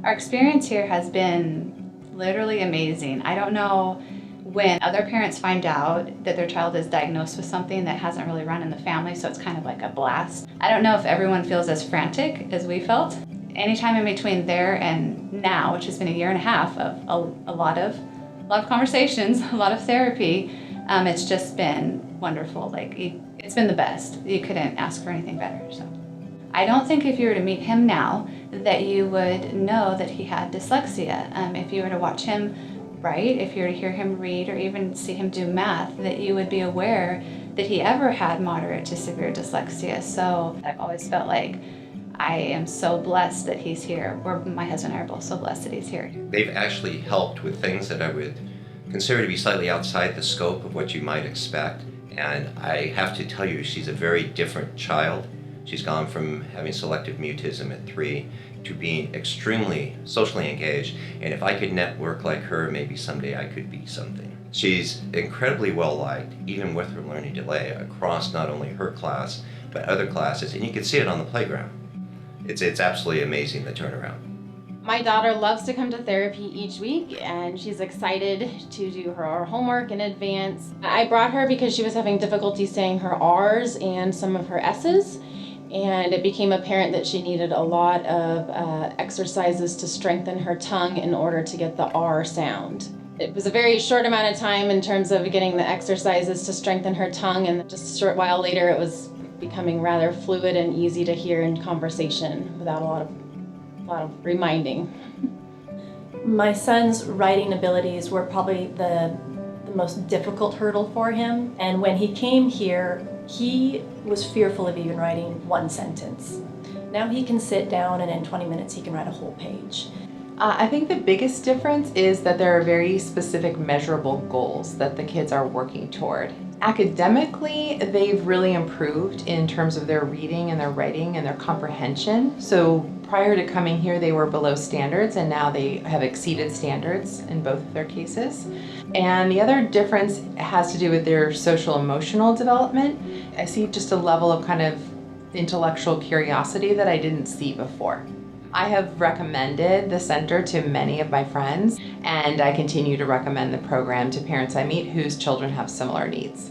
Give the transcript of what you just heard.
Our experience here has been literally amazing. I don't know when other parents find out that their child is diagnosed with something that hasn't really run in the family, so it's kind of like a blast. I don't know if everyone feels as frantic as we felt. Anytime in between there and now, which has been a year and a half of a lot of conversations, a lot of therapy, it's just been wonderful. It's been the best. You couldn't ask for anything better. So I don't think if you were to meet him now that you would know that he had dyslexia. If you were to watch him write, if you were to hear him read, or even see him do math, that you would be aware that he ever had moderate to severe dyslexia. So I've always felt like I am so blessed that he's here. My husband and I are both so blessed that he's here. They've actually helped with things that I would consider to be slightly outside the scope of what you might expect. And I have to tell you, she's a very different child. She's gone from having selective mutism at 3 to being extremely socially engaged. And if I could network like her, maybe someday I could be something. She's incredibly well liked, even with her learning delay, across not only her class, but other classes. And you can see it on the playground. It's absolutely amazing, the turnaround. My daughter loves to come to therapy each week, and she's excited to do her homework in advance. I brought her because she was having difficulty saying her R's and some of her S's, and it became apparent that she needed a lot of exercises to strengthen her tongue in order to get the R sound. It was a very short amount of time in terms of getting the exercises to strengthen her tongue, and just a short while later it was becoming rather fluid and easy to hear in conversation without a lot of reminding. My son's writing abilities were probably the most difficult hurdle for him, and when he came here, he was fearful of even writing one sentence. Now he can sit down and in 20 minutes he can write a whole page. I think the biggest difference is that there are very specific measurable goals that the kids are working toward. Academically, they've really improved in terms of their reading and their writing and their comprehension. So prior to coming here, they were below standards, and now they have exceeded standards in both of their cases. And the other difference has to do with their social emotional development. I see just a level of kind of intellectual curiosity that I didn't see before. I have recommended the center to many of my friends, and I continue to recommend the program to parents I meet whose children have similar needs.